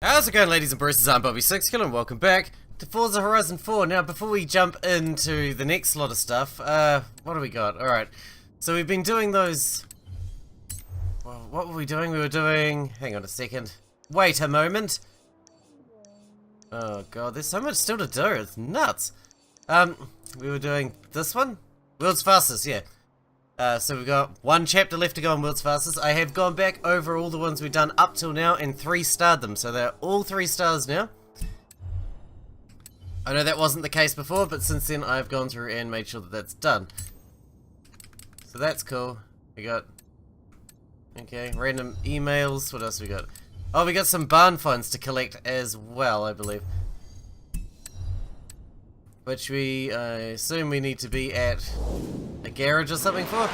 How's it going, ladies and bruises? I'm Bobby Sixkilla and welcome back to Forza Horizon 4. Now, before we jump into the next lot of stuff, what do we got? Alright, so we've been doing those... Well, what were we doing? We were doing... Hang on a second. Wait a moment! Oh god, there's so much still to do, it's nuts! We were doing this one? World's Fastest, yeah. So we've got one chapter left to go on World's Fastest. I have gone back over all the ones we've done up till now and 3-starred them, so they're all 3 stars now. I know that wasn't the case before, but since then I've gone through and made sure that that's done. So that's cool. We got... Okay, random emails. What else we got? Oh, we got some barn finds to collect as well, I believe. Which we, assume we need to be at a garage or something for.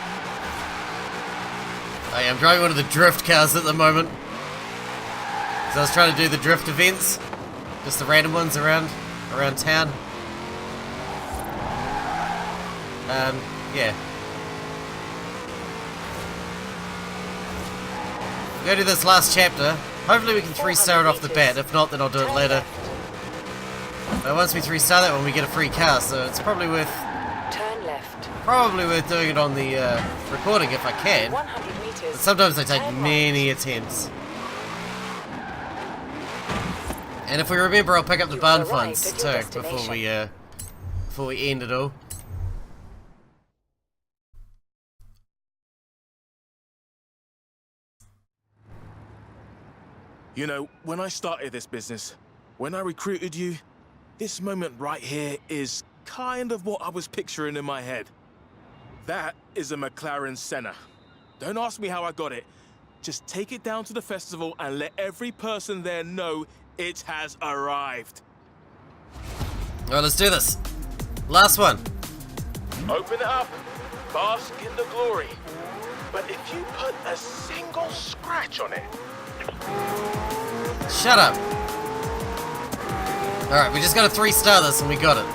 I am driving one of the drift cars at the moment. So I was trying to do the drift events. Just the random ones around town. Yeah. We'll go to this last chapter. Hopefully we can 3-star it off the bat. If not, then I'll do it later. But once we 3-star that one, we get a free car, so it's probably worth... Turn left. Probably worth doing it on the recording if I can. 100 meters. But sometimes they take many attempts. And if we remember, I'll pick up the barn finds too before we end it all. You know, when I started this business, when I recruited you, this moment right here is kind of what I was picturing in my head. That is a McLaren Senna. Don't ask me how I got it. Just take it down to the festival and let every person there know it has arrived. Alright, let's do this. Last one. Open it up, bask in the glory. But if you put a single scratch on it... Shut up. Alright, we just gotta 3-star this and we got it.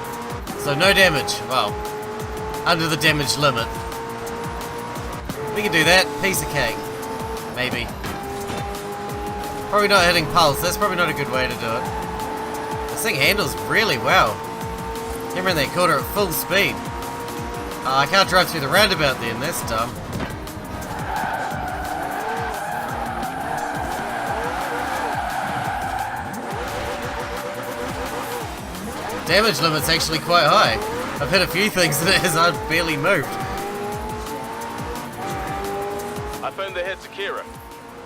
So no damage. Well, under the damage limit. We can do that. Piece of cake. Maybe. Probably not hitting pulse. That's probably not a good way to do it. This thing handles really well. Remember they caught her at full speed. I can't drive through the roundabout then. That's dumb. Damage limit's actually quite high. I've hit a few things that has barely moved. I phoned the head to Kira.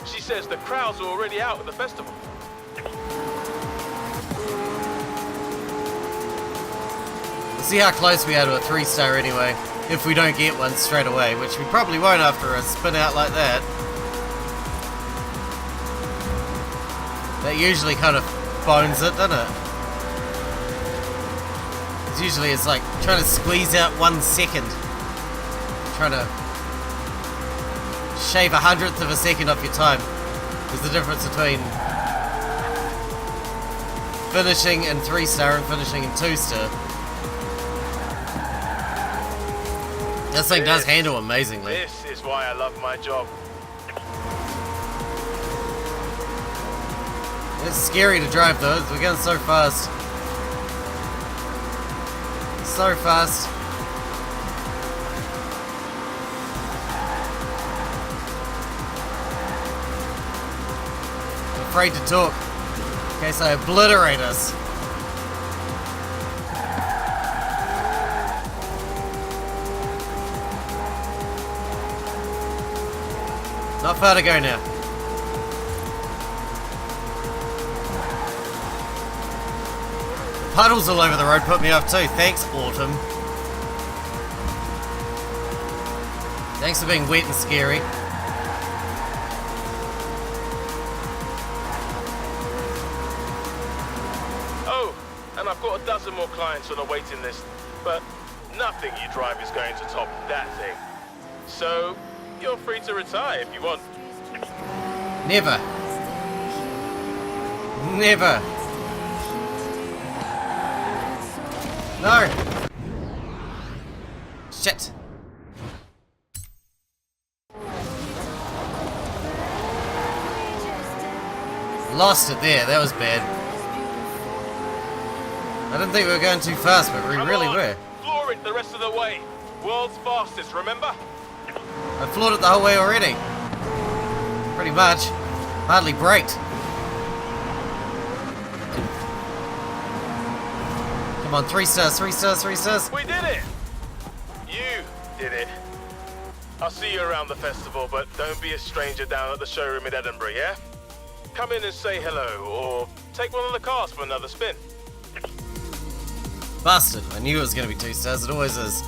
She says the crowds are already out at the festival. We'll see how close we are to a 3-star anyway, if we don't get one straight away, which we probably won't after a spin out like that. That usually kind of bones it, doesn't it? Usually it's like trying to squeeze out 1 second. Trying to shave 1/100th of a second off your time. There's the difference between finishing in 3-star and finishing in 2-star. This thing does handle amazingly. This is why I love my job. It's scary to drive though, we're going so fast. So fast. I'm afraid to talk in case I obliterate us. Not far to go now. Puddles all over the road put me off too. Thanks, Autumn. Thanks for being wet and scary. Oh, and I've got a dozen more clients on the waiting list, but nothing you drive is going to top that thing. So, you're free to retire if you want. Never. Never. No! Shit! Lost it there. That was bad. I didn't think we were going too fast, but we really were. Floor it the rest of the way. World's fastest, remember? I floored it the whole way already. Pretty much. Hardly braked. Come on, 3 stars, 3 stars, 3 stars. We did it! You did it. I'll see you around the festival, but don't be a stranger down at the showroom in Edinburgh, yeah? Come in and say hello, or take one of the cars for another spin. Bastard. I knew it was going to be 2 stars. It always is.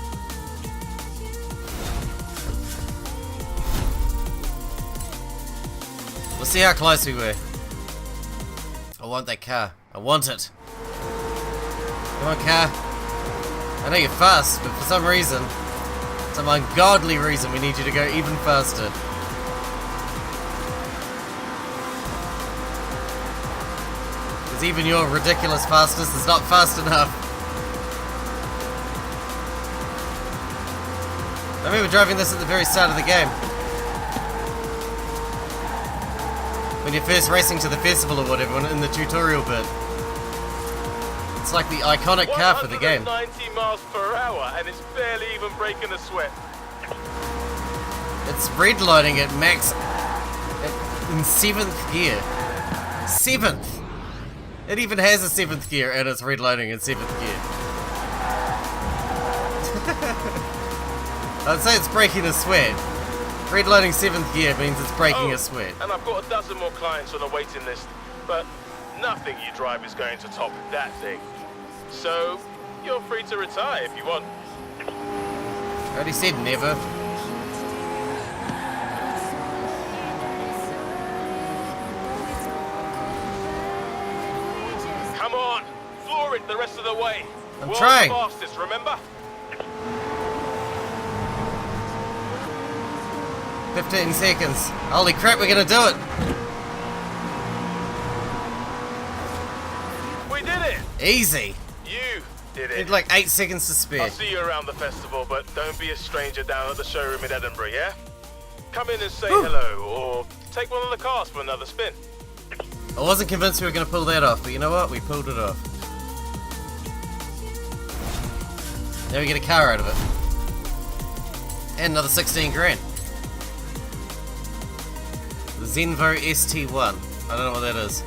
We'll see how close we were. I want that car. I want it. Come on, car. I know you're fast, but for some reason, some ungodly reason, we need you to go even faster. Because even your ridiculous fastness is not fast enough. I remember driving this at the very start of the game. When you're first racing to the festival or whatever, in the tutorial bit. It's like the iconic car for the game. 190 miles per hour, and it's barely even breaking a sweat. It's redlining at max in 7th gear. 7th! It even has a 7th gear, and it's redlining in 7th gear. I'd say it's breaking a sweat. Redlining 7th gear means it's breaking a sweat. And I've got a dozen more clients on the waiting list, but nothing you drive is going to top that thing. So, you're free to retire if you want. I already said never. Come on, floor it the rest of the way. I'm World's trying. fastest, remember? 15 seconds. Holy crap, we're gonna do it! We did it! Easy! You did We it. had like 8 seconds to spare. I'll see you around the festival, but don't be a stranger down at the showroom in Edinburgh, yeah? Come in and say hello, or take one of the cars for another spin. I wasn't convinced we were gonna pull that off, but you know what? We pulled it off. Now we get a car out of it. And another 16 grand. The Zenvo ST1. I don't know what that is.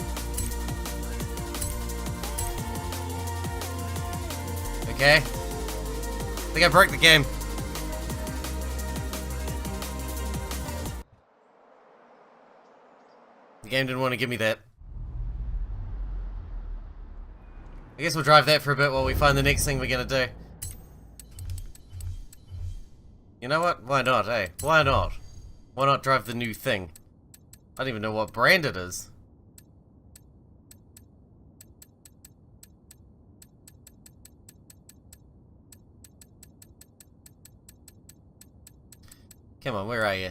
Okay. I think I broke the game. The game didn't want to give me that. I guess we'll drive that for a bit while we find the next thing we're gonna do. You know what? Why not, eh? Why not? Why not drive the new thing? I don't even know what brand it is. Come on, where are you?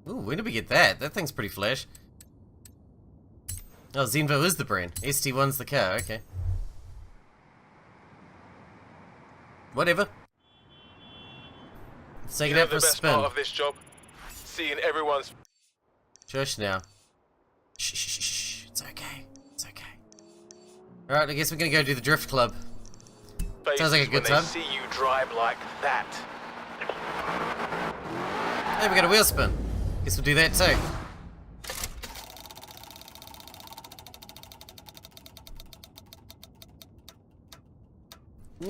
Ooh, when did we get that? That thing's pretty flash. Oh, Zenvo is the brand. ST1's the car, okay. Whatever. Let's take it out for a The best spin. part of this job, seeing everyone's Shush now. Shh, shh, shh, shh. It's okay. It's okay. Alright, I guess we're gonna go do the drift club. Sounds like a good when time. they see you drive like that. Hey, we got a wheel spin. Guess we'll do that too.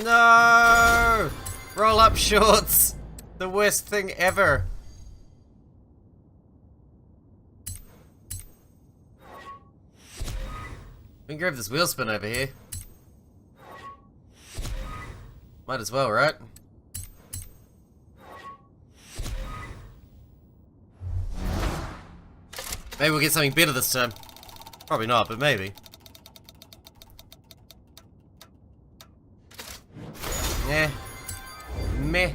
No! Roll up shorts! The worst thing ever. We can grab this wheel spin over here. Might as well, right? Maybe we'll get something better this time. Probably not, but maybe. Yeah. Meh.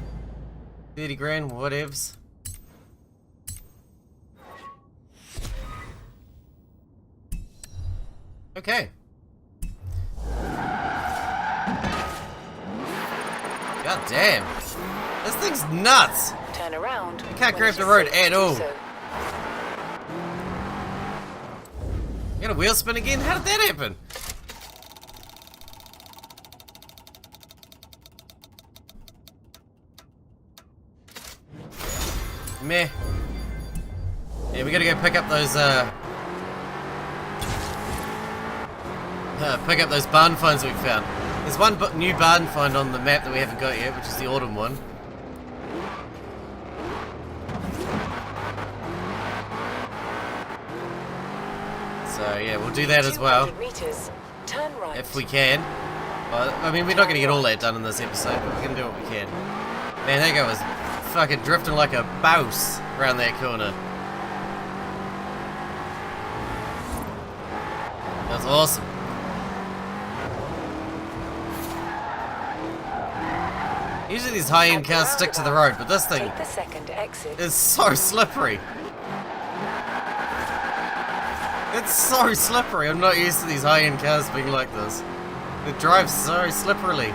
30 grand, whatevs. Okay. God damn. This thing's nuts. Turn around. You can't grab the road at all. You got a wheel spin again? How did that happen? Meh. Yeah, we gotta go pick up those barn finds we found. There's one new barn find on the map that we haven't got yet, which is the autumn one. So yeah, we'll do that as well. Meters, turn right. If we can. Well, I mean, we're not gonna get all that done in this episode, but we're gonna do what we can. Man, that guy was fucking drifting like a bouse around that corner. That was awesome. Usually these high-end cars stick to the road, but this thing Take the second exit. is so slippery. It's so slippery. I'm not used to these high-end cars being like this. It drives so slipperily.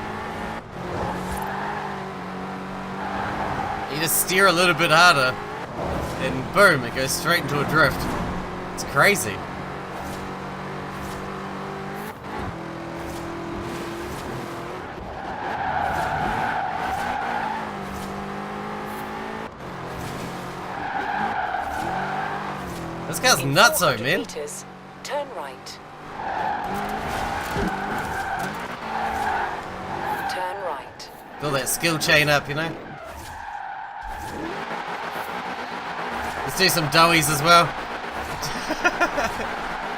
You just steer a little bit harder, and boom, it goes straight into a drift. It's crazy. This car's nuts, though, man. Meters, turn right. Turn right. Build that skill chain up, you know? Let's do some doughies as well.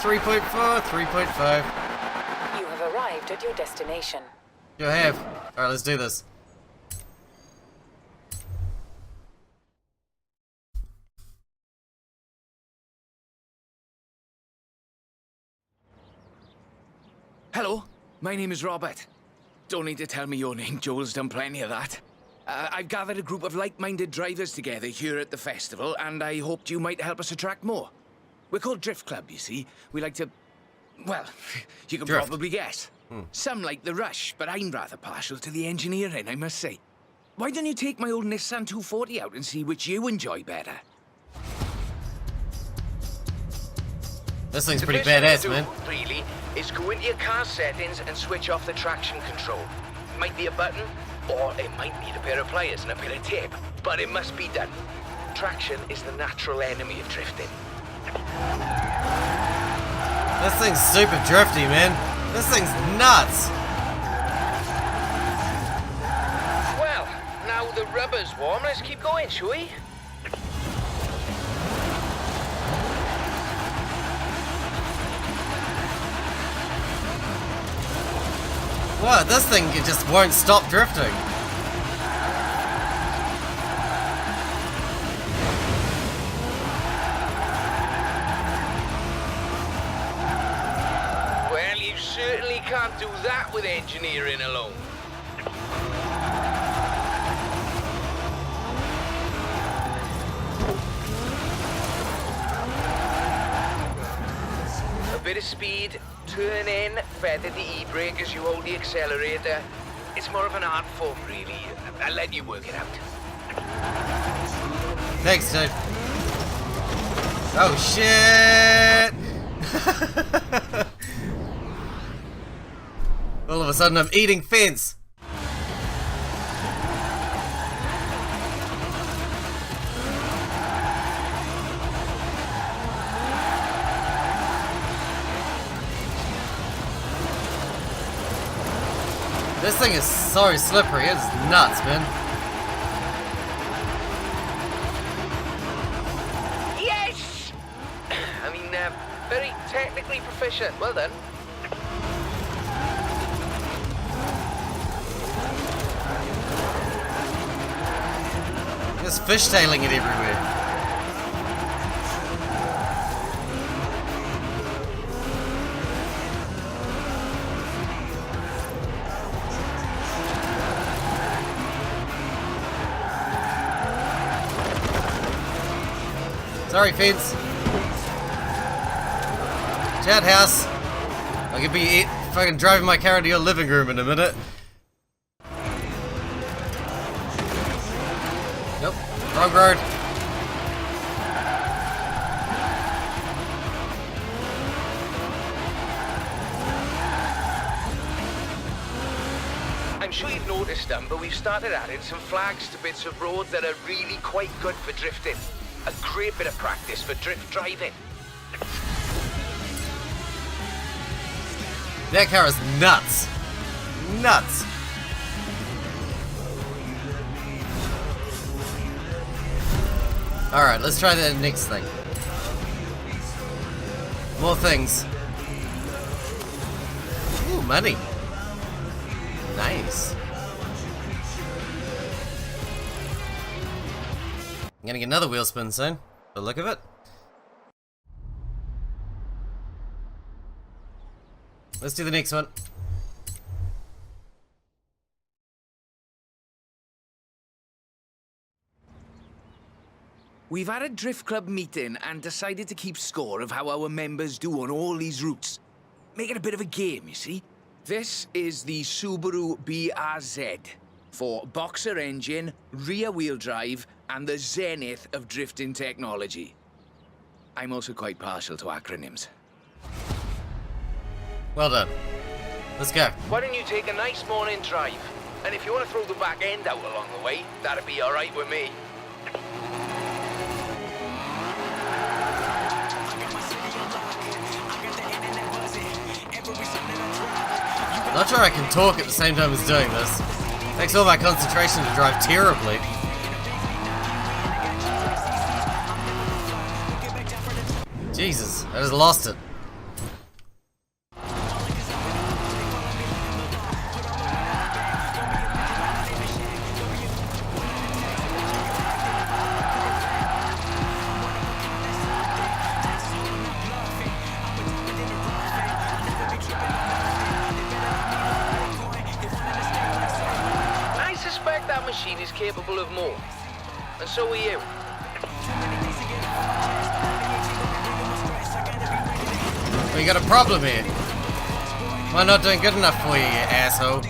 3.4, 3.5. You have arrived at your destination. You have. Alright, let's do this. Hello, my name is Robert. Don't need to tell me your name, Joel's done plenty of that. I've gathered a group of like-minded drivers together here at the festival, and I hoped you might help us attract more. We're called Drift Club, you see. We like to... well, you can Drift. probably guess. Some like the rush, but I'm rather partial to the engineering, I must say. Why don't you take my old Nissan 240 out and see which you enjoy better? This thing's The pretty best badass, thing to man. do, really, is go into your car settings and switch off the traction control. Might be a button, or it might need a pair of pliers and a bit of tape, but it must be done. Traction is the natural enemy of drifting. This thing's super drifty, man. This thing's nuts. Well, now the rubber's warm, let's keep going, shall we? What? This thing it just won't stop drifting. Well, you certainly can't do that with engineering alone. A bit of speed, turn in, feather the e-brake as you hold the accelerator. It's more of an art form, really. I'll let you work it out. Thanks, dude. Oh shit! All of a sudden I'm eating fence. This thing is so slippery, it's nuts, man. Yes! I mean, very technically proficient. Well done. Just fishtailing it everywhere. Sorry, fence. Chat house. I could be fucking driving my car into your living room in a minute. Nope. Wrong road. I'm sure you've noticed them, but we've started adding some flags to bits of road that are really quite good for drifting. A great bit of practice for drift driving. That car is nuts. Nuts. Alright, let's try the next thing. More things. Ooh, money. Nice. I'm gonna get another wheel spin soon. The look of it. Let's do the next one. We've had a drift club meeting and decided to keep score of how our members do on all these routes. Make it a bit of a game, you see. This is the Subaru BRZ for boxer engine, rear wheel drive, and the zenith of drifting technology. I'm also quite partial to acronyms. Well done. Let's go. Why don't you take a nice morning drive? And if you want to throw the back end out along the way, that'd be alright with me. Not sure I can talk at the same time as doing this. Takes all my concentration to drive terribly. Jesus, I just lost it. I suspect that machine is capable of more. And so are you. We got a problem here. Am I not doing good enough for you, you asshole?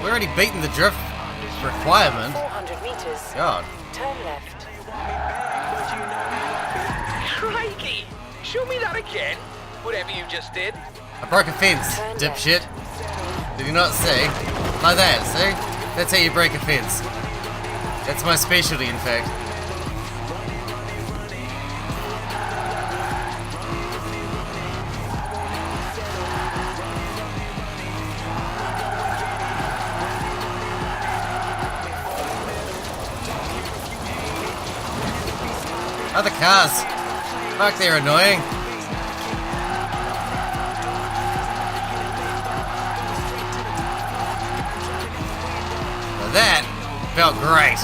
We're already beating the drift requirement. 400 meters. God. Turn left. Crikey! Show me that again. Whatever you just did. I broke a fence, dipshit. Did you not see? Like that, see? That's how you break a fence. That's my specialty, in fact. Other cars. Fuck, they're annoying. Now that felt great.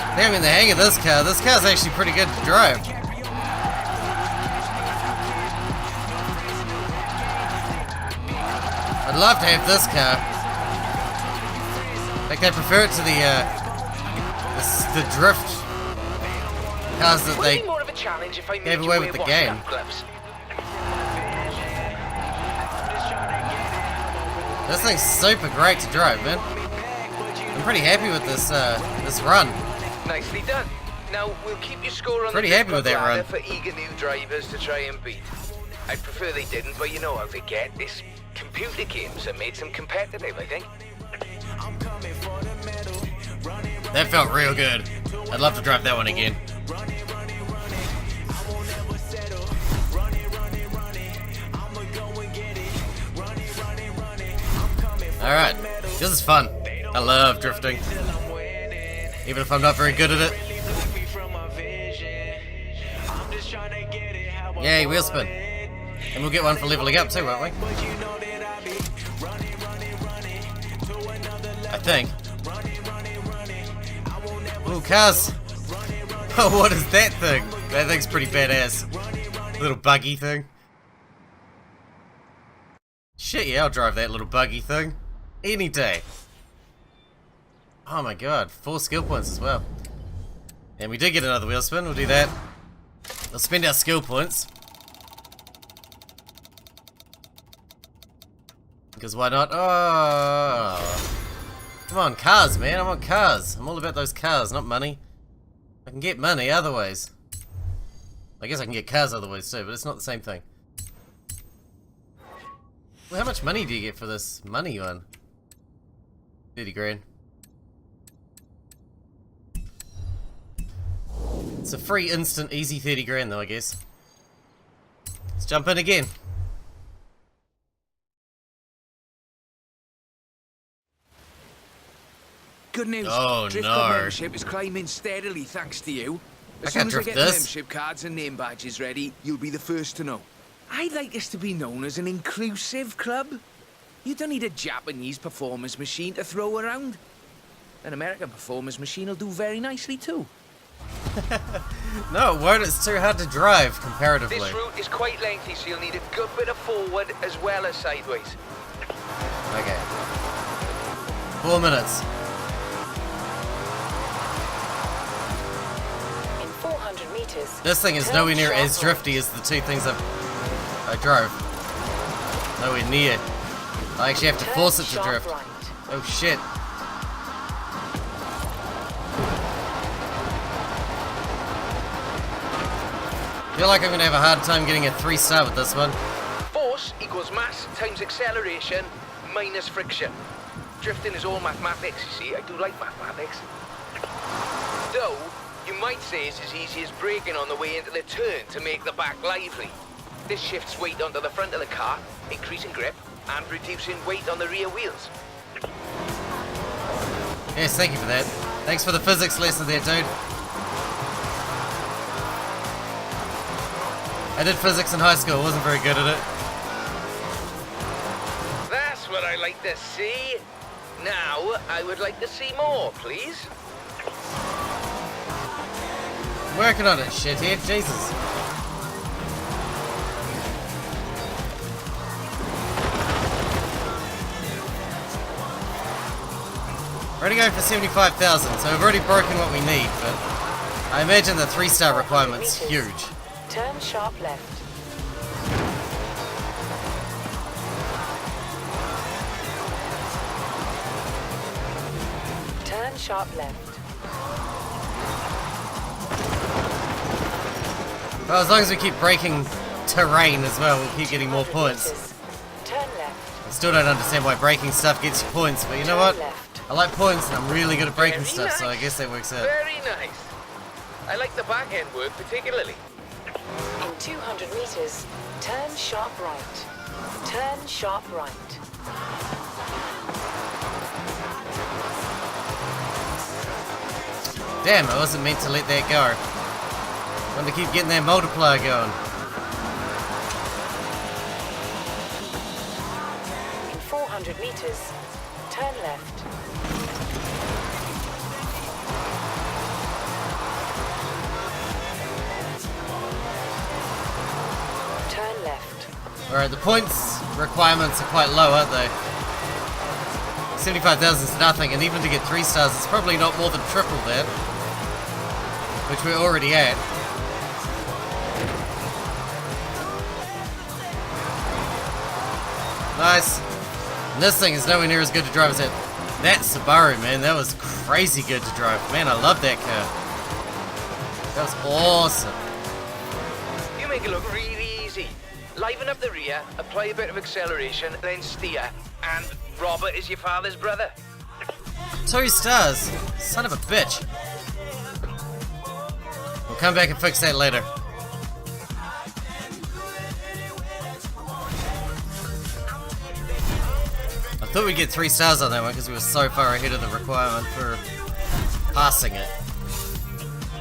I think I'm in the hang of this car. This car's actually pretty good to drive. I'd love to have this car. Like, I prefer it to the drift cars that they More of a challenge if I gave away with the game. This thing's super great to drive, man. I'm pretty happy with this this run. Nicely done. Now we'll keep your score on Pretty the happy with that run. for eager new drivers to try and beat. I'd prefer they didn't, but you know how they get. This computer games that made them competitive, I think. That felt real good. I'd love to drive that one again. Alright, this is fun. I love drifting. Even if I'm not very good at it. Yay, wheel spin. And we'll get one for leveling up too, won't we? I think. Ooh, cars. Oh, what is that thing? That thing's pretty badass. Little buggy thing. Shit, yeah, I'll drive that little buggy thing. Any day. Oh my god, 4 skill points as well. And we did get another wheel spin, we'll do that. We'll spend our skill points. Because why not? Oh. Come on, cars, man, I want cars. I'm all about those cars, not money. I can get money other ways. I guess I can get cars other ways too, but it's not the same thing. Well, how much money do you get for this money one? 30 grand. It's a free, instant, easy 30 grand though, I guess. Let's jump in again. Good news. Oh, Drift no. Club membership is climbing steadily thanks to you. As soon can't as I drift get this. the membership cards and name badges ready, you'll be the first to know. I'd like us to be known as an inclusive club. You don't need a Japanese performance machine to throw around. An American performance machine will do very nicely too. No, it won't. It's too hard to drive comparatively. This route is quite lengthy, so you'll need a good bit of forward as well as sideways. Okay. 4 minutes. In 400 meters. This thing is turn nowhere near sharp as drifty right. as the 2 things I drove. Nowhere near. I actually have to Turn force it to sharp drift. right. Oh shit. I feel like I'm gonna have a hard time getting a 3-star with this one. Force equals mass times acceleration minus friction. Drifting is all mathematics, you see. I do like mathematics. Though, you might say it's as easy as braking on the way into the turn to make the back lively. This shifts weight onto the front of the car, increasing grip, and reducing weight on the rear wheels. Yes, thank you for that. Thanks for the physics lesson there, dude. I did physics in high school, wasn't very good at it. That's what I like to see. Now, I would like to see more, please. Working on it, shithead, Jesus. We're already going for 75,000, so we've already broken what we need, but I imagine the 3-star 400 requirement's meters. huge. Turn sharp left. Turn sharp left. Well, as long as we keep breaking terrain as well, we'll keep getting more 200 points. meters. Turn left. I still don't understand why breaking stuff gets you points, but you know Turn what? left. I like points and I'm really good at breaking Very stuff, so I nice. guess that works out. Very nice. I like the back end work particularly. In 200 meters, turn sharp right. Turn sharp right. Damn, I wasn't meant to let that go. I want to keep getting that multiplier going. In 400 meters, turn left. Turn left. Alright, the points requirements are quite low, aren't they? 75,000 is nothing, and even to get 3 stars, it's probably not more than triple that. Which we're already at. Nice. And this thing is nowhere near as good to drive as that. That Subaru, man, that was crazy good to drive. Man, I love that car. That was awesome. You make it look really easy. Liven up the rear, apply a bit of acceleration, then steer, and Robert is your father's brother. 2 stars. Son of a bitch. We'll come back and fix that later. I thought we'd get 3 stars on that one because we were so far ahead of the requirement for passing it.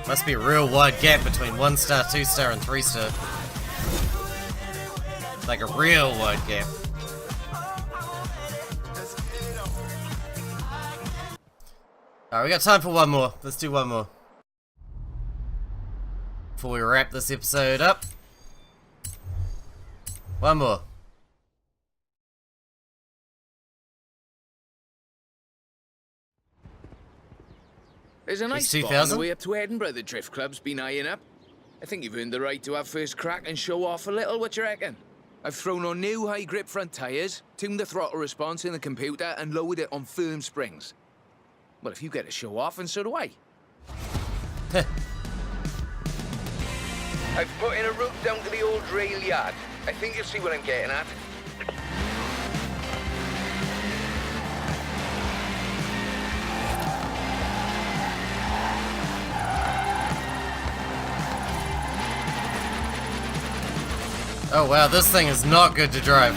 Must be a real wide gap between 1 star, 2 star, and 3 star. Like a real wide gap. Alright, we got time for one more. Let's do one more. before we wrap this episode up. One more. There's a nice It's spot on the 2000? way up to Edinburgh the Drift Club's been eyeing up. I think you've earned the right to have first crack and show off a little, what you reckon? I've thrown on new high-grip front tyres, tuned the throttle response in the computer, and lowered it on firm springs. Well, if you get to show off, and so do I. I've put in a route down to the old rail yard. I think you'll see what I'm getting at. Oh wow, this thing is not good to drive.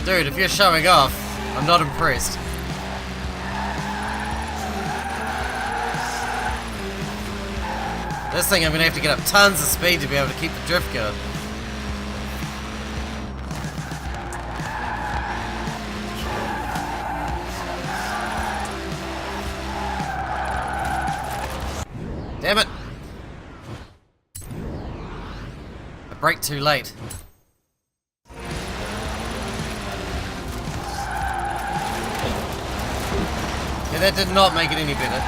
Dude, if you're showing off, I'm not impressed. This thing I'm gonna have to get up tons of speed to be able to keep the drift going. Damn it! I braked too late. Yeah, that did not make it any better.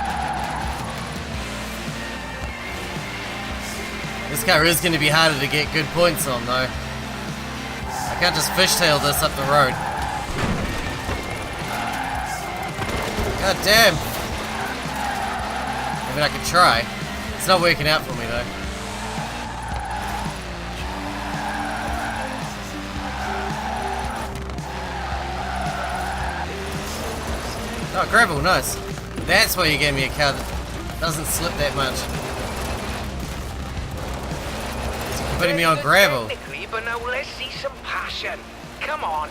This car is going to be harder to get good points on, though. I can't just fishtail this up the road. God damn! I mean, I could try. It's not working out for me, though. Oh, gravel, nice. That's why you gave me a car that doesn't slip that much. You're putting me on gravel. Technically, but now let's see some passion. Come on.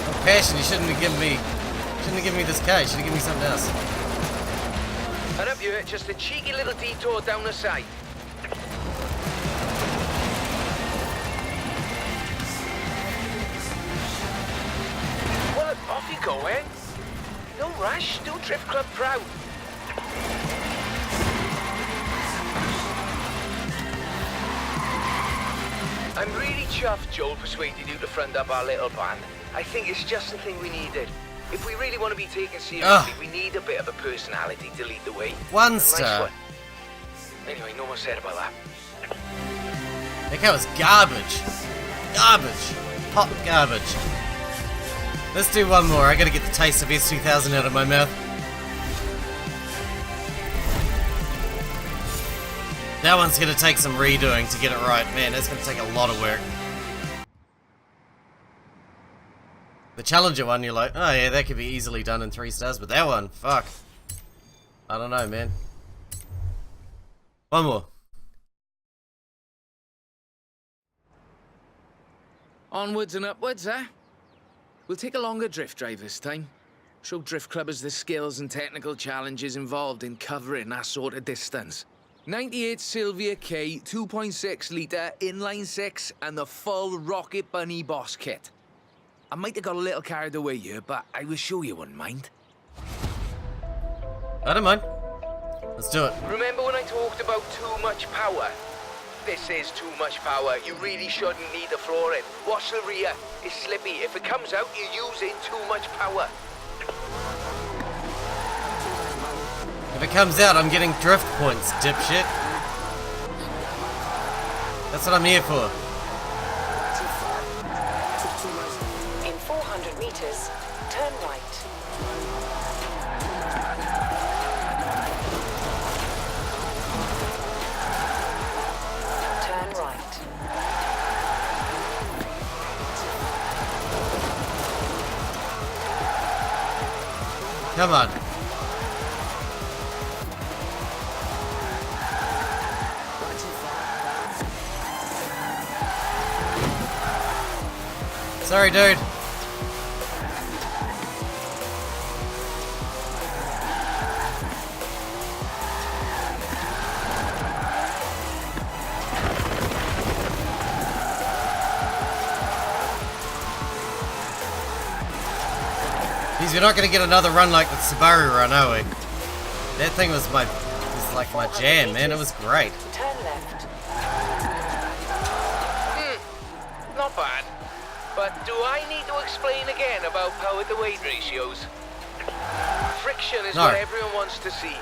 Oh, passion, you shouldn't have given me this car, you should have given me something else. And up here, just a cheeky little detour down the side. Well, off you go, eh? No rush, do Drift Club proud. I'm really chuffed Joel persuaded you to front up our little band. I think it's just the thing we needed. If we really want to be taken seriously, we need a bit of a personality to lead the way. One Nice star. one. Anyway, no more said about that. That car was garbage. Garbage. Hot garbage. Let's do one more. I gotta get the taste of S2000 out of my mouth. That one's gonna take some redoing to get it right. Man, that's gonna take a lot of work. The Challenger one, you're like, oh yeah, that could be easily done in 3 stars, but that one, fuck. I don't know, man. One more. Onwards and upwards, eh? We'll take a longer drift drive this time. Show drift clubbers the skills and technical challenges involved in covering that sort of distance. 98 Sylvia K, 2.6 litre, inline 6, and the full Rocket Bunny boss kit. I might have got a little carried away here, but I was sure you wouldn't mind. I don't mind. Let's do it. Remember when I talked about too much power? This is too much power. You really shouldn't need the flooring. Watch the rear. It's slippy. If it comes out, you're using too much power. If it comes out, I'm getting drift points, dipshit. That's what I'm here for. In 400 meters, turn right. Turn right. Come on. Sorry, dude. Jeez, we're not gonna get another run like the Subaru run, are we? That thing was like my jam, man. It was great. Turn left. Not bad. But do I need to explain again about power to weight ratios? Friction is No. what everyone wants to see.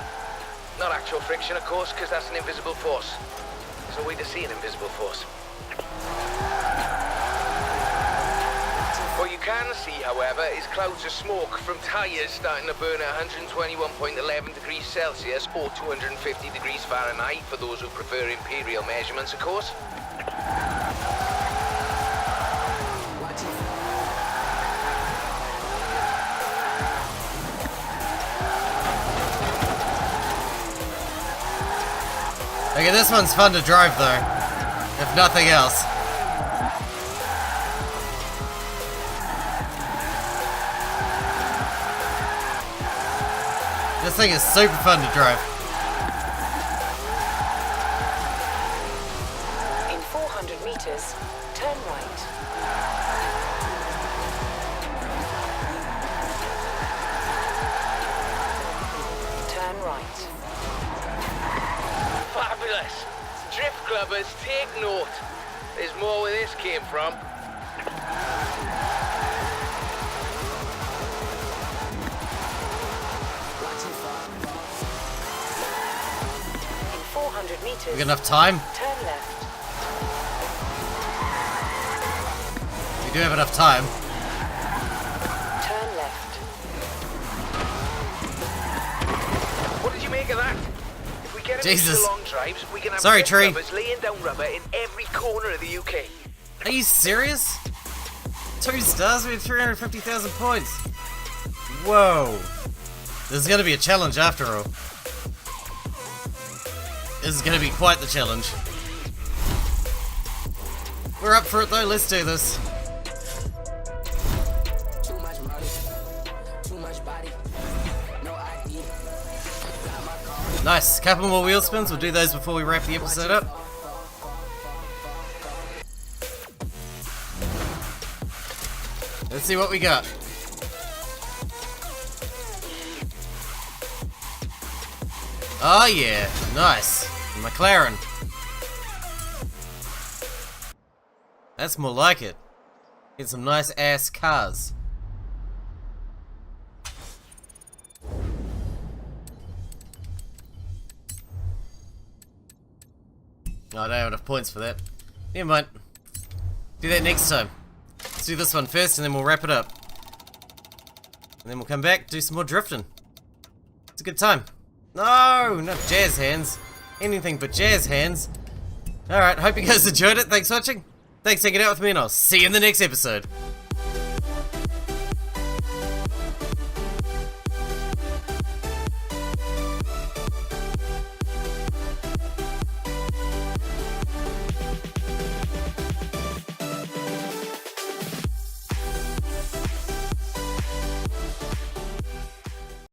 Not actual friction, of course, because that's an invisible force. There's no way to see an invisible force. What you can see, however, is clouds of smoke from tyres starting to burn at 121.11 degrees Celsius or 250 degrees Fahrenheit for those who prefer imperial measurements, of course. Okay, this one's fun to drive though, if nothing else. This thing is super fun to drive. In 400 meters, turn right. Turn right. Fabulous! Drift clubbers, take note. There's more where this came from. In 400 meters, We got enough time? turn left. We do have enough time. Turn left. What did you make of that? If we get into Jesus. the long drives, we can have Sorry, drift tree. clubbers laying down rubber in every corner of the UK. Are you serious? 2 stars with 350,000 points. Whoa. This is gonna be a challenge after all. This is gonna be quite the challenge. We're up for it though, let's do this. Nice, couple more wheel spins, we'll do those before we wrap the episode up. Let's see what we got. Oh yeah, nice. McLaren. That's more like it. Get some nice ass cars. Oh, I don't have enough points for that. Never mind. Do that next time. Let's do this one first and then we'll wrap it up. And then we'll come back, do some more drifting. It's a good time. No, not jazz hands. Anything but jazz hands. Alright, hope you guys enjoyed it. Thanks for watching. Thanks for hanging out with me and I'll see you in the next episode.